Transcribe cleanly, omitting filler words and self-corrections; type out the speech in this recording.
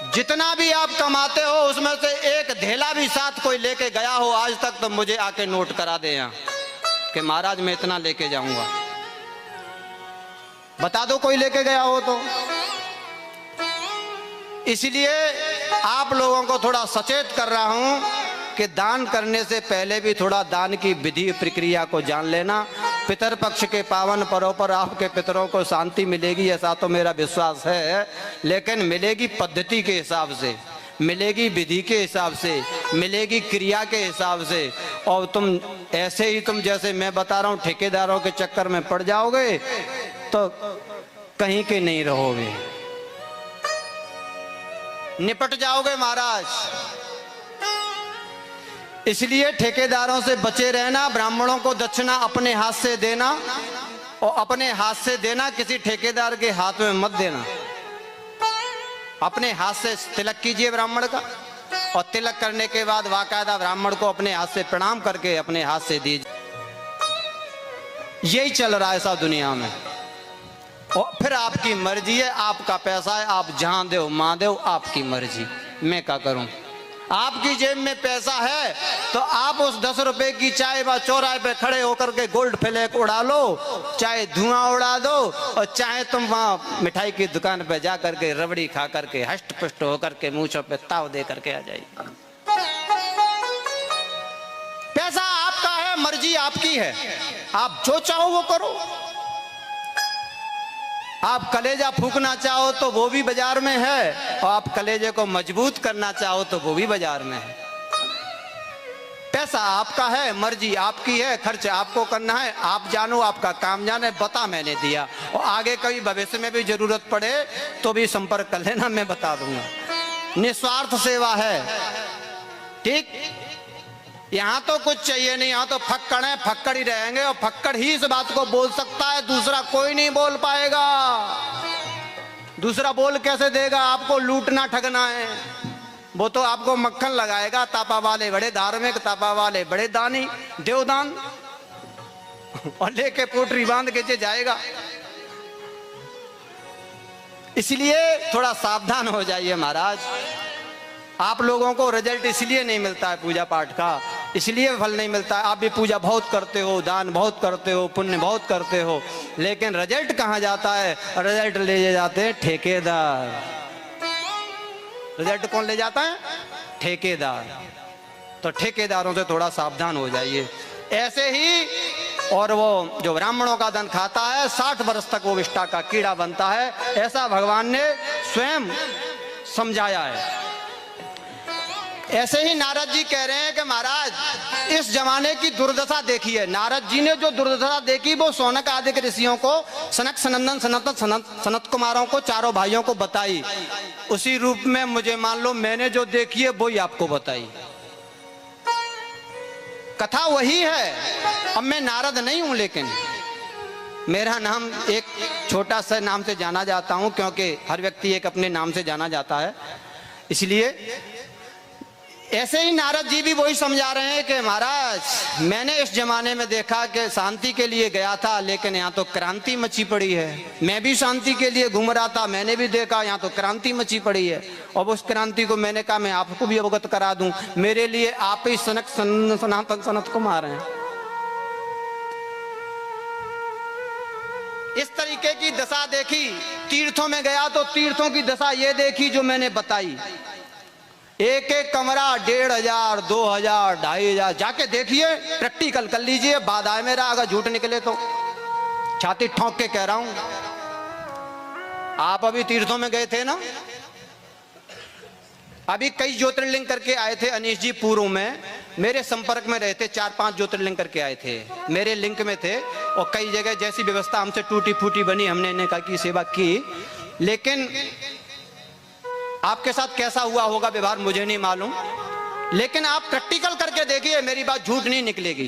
जितना भी आप कमाते हो उसमें से एक धेला भी साथ कोई लेके गया हो आज तक, तो मुझे आके नोट करा दे यहाँ कि महाराज मैं इतना लेके जाऊंगा। बता दो कोई लेके गया हो तो। इसलिए आप लोगों को थोड़ा सचेत कर रहा हूं कि दान करने से पहले भी थोड़ा दान की विधि प्रक्रिया को जान लेना। पितर पक्ष के पावन पर्व पर आपके पितरों को शांति मिलेगी ऐसा तो मेरा विश्वास है, लेकिन मिलेगी पद्धति के हिसाब से, मिलेगी विधि के हिसाब से, मिलेगी क्रिया के हिसाब से। और तुम ऐसे ही तुम जैसे मैं बता रहा हूं ठेकेदारों के चक्कर में पड़ जाओगे तो कहीं के नहीं रहोगे, निपट जाओगे महाराज। इसलिए ठेकेदारों से बचे रहना, ब्राह्मणों को दक्षिणा अपने हाथ से देना, और अपने हाथ से देना, किसी ठेकेदार के हाथ में मत देना। अपने हाथ से तिलक कीजिए ब्राह्मण का, और तिलक करने के बाद बाकायदा ब्राह्मण को अपने हाथ से प्रणाम करके अपने हाथ से दीजिए। यही चल रहा है सब दुनिया में। और फिर आपकी मर्जी है, आपका पैसा है, आप जहां दो मां दो, आपकी मर्जी, मैं क्या करूं। आपकी जेब में पैसा है तो आप उस 10 रुपए की चाय व चौराहे पे खड़े होकर के गोल्ड फ्लैग उड़ा लो, चाहे धुआं उड़ा दो, और चाहे तुम वहां मिठाई की दुकान पे जा करके रबड़ी खा करके हष्ट पुष्ट होकर के मूंछों पे ताव दे करके आ जाइए। पैसा आपका है, मर्जी आपकी है, आप जो चाहो वो करो। आप कलेजा फूकना चाहो तो वो भी बाजार में है, और आप कलेजे को मजबूत करना चाहो तो वो भी बाजार में है। पैसा आपका है, मर्जी आपकी है, खर्च आपको करना है, आप जानो, आपका काम जाने, बता मैंने दिया। और आगे कभी भविष्य में भी जरूरत पड़े तो भी संपर्क कर लेना, मैं बता दूंगा। निस्वार्थ सेवा है, ठीक। यहाँ तो कुछ चाहिए नहीं, यहाँ तो फक्कड़ है, फक्कड़ ही रहेंगे, और फक्कड़ ही इस बात को बोल सकता है, दूसरा कोई नहीं बोल पाएगा। दूसरा बोल कैसे देगा? आपको लूटना ठगना है, वो तो आपको मक्खन लगाएगा। तापा वाले बड़े धार्मिक, तापा वाले बड़े दानी, देवदान, और लेके पोटरी बांध के जाएगा। इसलिए थोड़ा सावधान हो जाइए महाराज। आप लोगों को रिजल्ट इसलिए नहीं मिलता है पूजा पाठ का, इसलिए फल नहीं मिलता है। आप भी पूजा बहुत करते हो, दान बहुत करते हो, पुण्य बहुत करते हो, लेकिन रिजल्ट कहाँ जाता है? रिजल्ट ले जाते हैं ठेकेदार। रिजल्ट कौन ले जाता है? ठेकेदार। तो ठेकेदारों से थोड़ा सावधान हो जाइए। ऐसे ही, और वो जो ब्राह्मणों का धन खाता है 60 वर्ष तक वो विष्ठा का कीड़ा बनता है, ऐसा भगवान ने स्वयं समझाया है। ऐसे ही नारद जी कह रहे हैं कि महाराज इस जमाने की दुर्दशा देखिए। नारद जी ने जो दुर्दशा देखी वो सौनक आदि ऋषियों को, सनक सनंदन सनत कुमारों को, चारों भाइयों को बताई। उसी रूप में मुझे मान लो मैंने जो देखी है वही आपको बताई। कथा वही है। अब मैं नारद नहीं हूं, लेकिन मेरा नाम एक छोटा सा नाम से जाना जाता हूं, क्योंकि हर व्यक्ति एक अपने नाम से जाना जाता है। इसलिए ऐसे ही नारद जी भी वही समझा रहे हैं कि महाराज मैंने इस जमाने में देखा कि शांति के लिए गया था, लेकिन यहाँ तो क्रांति मची पड़ी है। मैं भी शांति के लिए घूम रहा था, मैंने भी देखा यहाँ तो क्रांति मची पड़ी है। और उस क्रांति को मैंने कहा मैं आपको भी अवगत करा दूं। मेरे लिए आप ही सनातन सनत कुमार हैं। इस तरीके की दशा देखी। तीर्थों में गया तो तीर्थों की दशा ये देखी जो मैंने बताई। एक एक कमरा 1500, 2000, 2500 जाके देखिए, प्रैक्टिकल कर लीजिए। बाद आए मेरा, अगर झूठ निकले तो छाती ठोंक के कह रहा हूं। आप अभी तीर्थों में गए थे ना, अभी कई ज्योतिर्लिंग करके आए थे। अनीश जी पूर्व में मेरे संपर्क में रहे थे, 4-5 ज्योतिर्लिंग करके आए थे, मेरे लिंक में थे। और कई जगह जैसी व्यवस्था हमसे टूटी फूटी बनी, हमने इनका की सेवा की। लेकिन आपके साथ कैसा हुआ होगा व्यवहार मुझे नहीं मालूम, लेकिन आप प्रैक्टिकल करके देखिए, मेरी बात झूठ नहीं निकलेगी।